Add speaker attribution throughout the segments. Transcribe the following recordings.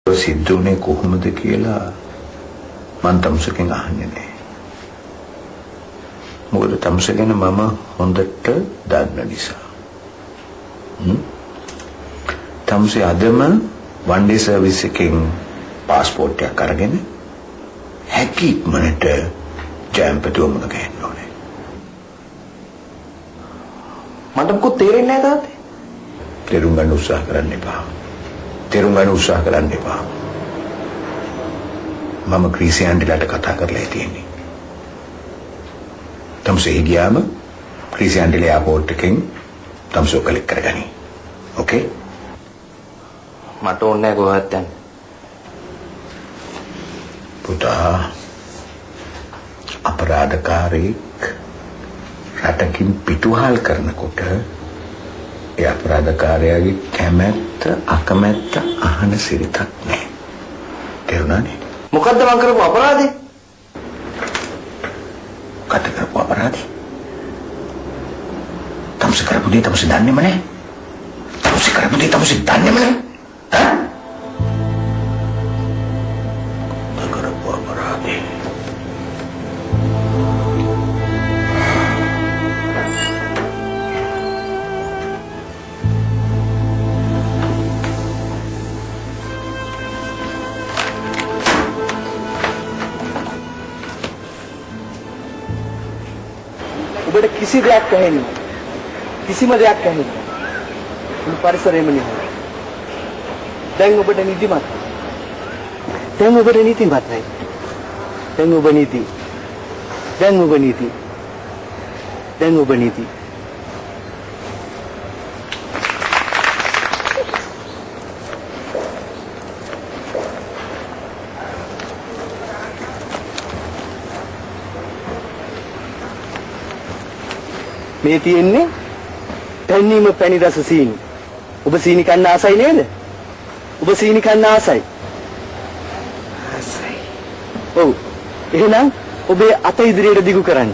Speaker 1: සිද්ධුනේ කොහොමද කියලා මම තමුසෙන් අහන්නේ නැහැ. මොකද තමුස ගැන මම හොඳට දන්න නිසා. තමුසේ අදම වන් ඩේ සර්විස් එකෙන් පාස්පෝර්ට් එකක් අරගෙන හැකි ඉක්මනට ජයම්පතුවම ගහන්න ඕනේ.
Speaker 2: මට මොකද තේරෙන්නේ නැහැ තාත්තේ.
Speaker 1: තේරුම් ගන්න උත්සාහ කරන්න එපා. තේරුම් ගන්න උත්සාහ කරන්න එපා. මම ක්‍රිසියන්ටලට කතා කරලා තියෙන්නේ. තමුසේ ගියාම ක්‍රිසියන්ටල එයාපෝට් එකෙන් තමුසෝ කලෙක්ට් කරගනි. ඕකේ?
Speaker 2: මට ඕනේ නැහැ කොහෙවත් යන්න.
Speaker 1: පුතා අපරාධකාරයෙක් රටකින් පිටුවහල් කරනකොට ඒ අපරාධකාරයාගේ කැමැත්ත අකමැත්ත අහන සිරිතක් නැහැ. තේරුණානේ?
Speaker 2: මොකද්ද මං කරපු අපරාධේ?
Speaker 1: මොකද්ද කරපු අපරාධේ? තමුස කරපු දේ තමුස දන්නේම නැහැ. තමුස කරපු දේ තමුස දන්නේම නැහැ. කරපු අපරාධේ.
Speaker 2: ඔබට කිසි දෙයක් ඇහෙන්නේ කිසිම දෙයක් ඇහෙන්නේ මුළු පරිසරෙම නිහඬයි. දැන් ඔබට නිදිමත. දැන් ඔබට නිදිමතයි. දැන් ඔබ නිදි. දැන් ඔබ නිදි. දැන් ඔබ නිදි. මේ තියෙන්නේ පැන්නීම පැණි රස සීනි. ඔබ සීනි කන්න ආසයි නේද? ඔබ සීනි කන්න ආසයි. ආසයි. ඔව්. එහෙනම් ඔබේ අත ඉදිරියට දිගු කරන්න.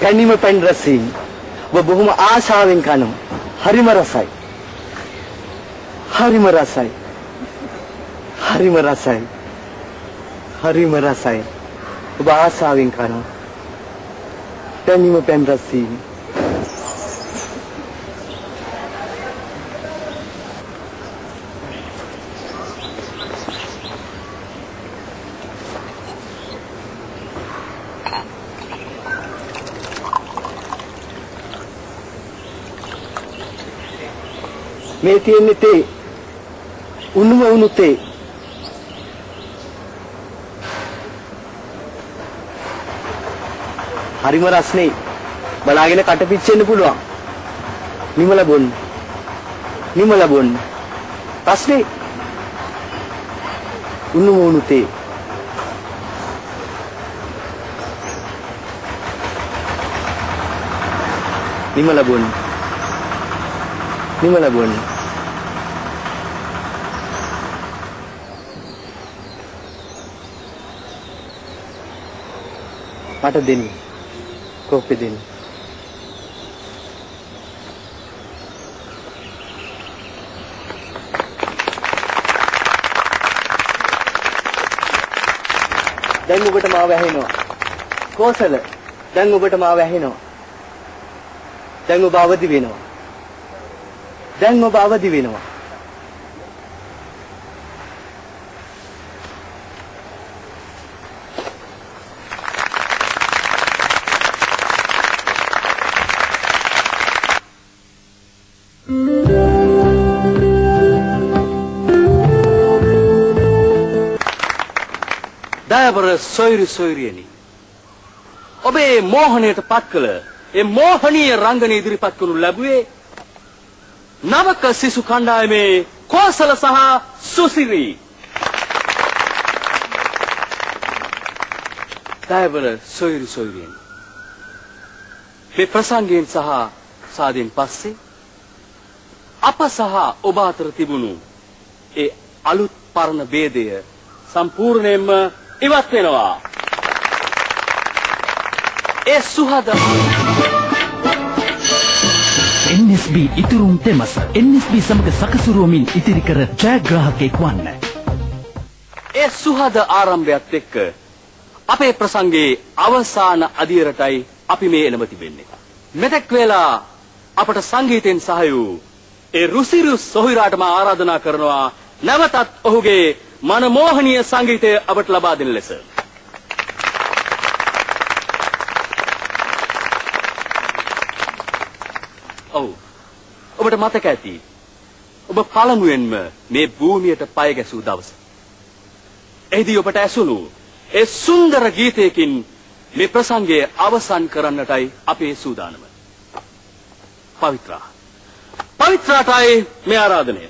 Speaker 2: පැන්නීම පැණි රස සීනි. ඔබ බොහොම ආශාවෙන් කනවා. හරිම රසයි. හරිම රසයි. හරිම රසයි. හරිම රසයි. ඔබ ආසාවෙන් කනවා. පැන්නීම පැණි රස සීනි. මේ තියෙන්නේ තේ. උණුම උණු තේ. හරිම රස්නේ. බලාගෙන කට පිච්චෙන්න පුළුවන්. නිමල බොන්න. නිමල බොන්න. රස්නේ. උණුම උණු තේ. නිමල බොන්න. නිමල බොන්න. මට දෙන්න. කොප්පි දෙන්න. දැන් ඔබට මාව ඇහෙනවා. කෝසල. දැන් ඔබට මාව ඇහෙනවා. දැන් ඔබ අවදි වෙනවා. දැන් ඔබ අවදි වෙනවා. දයවර සොයිරි සොයිරියනි. ඔබේ මෝහණයට පත් කළ ඒ මෝහනීය රංගන ඉදිරිපත් කරනු ලැබුවේ නවක සිසු කණ්ඩායමේ කෝසල සහ සුසිරි. දයවර සොයිරි සොයිරියනි. මේ ප්‍රසංගයෙන් සහ සාදෙන් පස්සේ අප සහ ඔබ අතර තිබුණු ඒ අලුත් පරණ ભેදය සම්පූර්ණයෙන්ම ඉවත් වෙනවා. ඒ සුහද
Speaker 3: NSB ඉතුරුම් තෙමස NSB සමග සකසුරුවමින් ඉතිරි කර ජයග්‍රාහකෙක් වන්න.
Speaker 2: ඒ සුහද ආරම්භයත් එක්ක අපේ ප්‍රසංගයේ අවසාන අදියරටයි අපි මේ එළඹ තිබෙන්නේ. මෙතෙක් වේලා අපට සංගීතයෙන් සහයු ඒ රුසිරු සොහිරාටම ආරාධනා කරනවා නැවතත් ඔහුගේ මනමෝහනීය සංගීතය අපට ලබා දෙන ලෙස. ඔබට මතක ඇති ඔබ පළමුවෙන්ම මේ භූමියට පය ගැසූ දවස. එහිදී ඔබට ඇසුණු ඒ සුන්දර ගීතයකින් මේ ප්‍රසංගය අවසන් කරන්නටයි අපේ සූදානම. පවිත්‍රාටයි මේ ආරාධනය.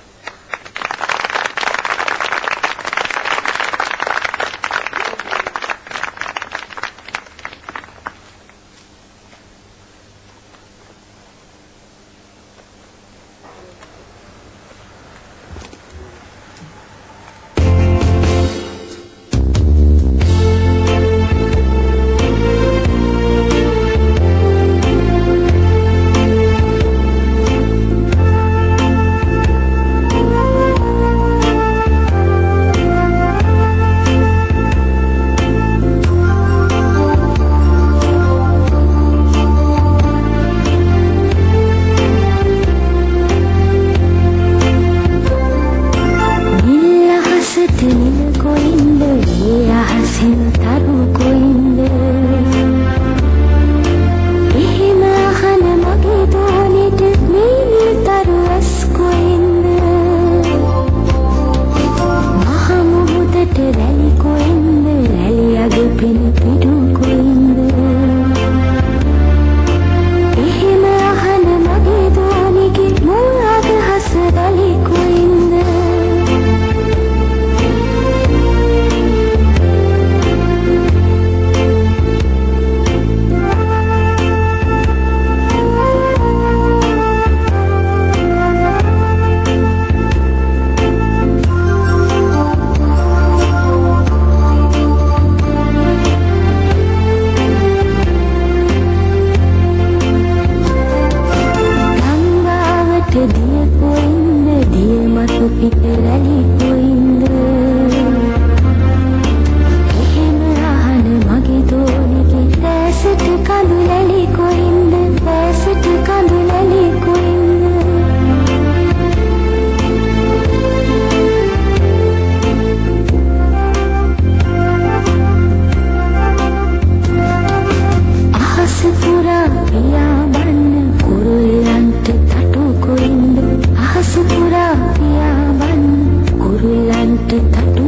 Speaker 4: Kurullante tatu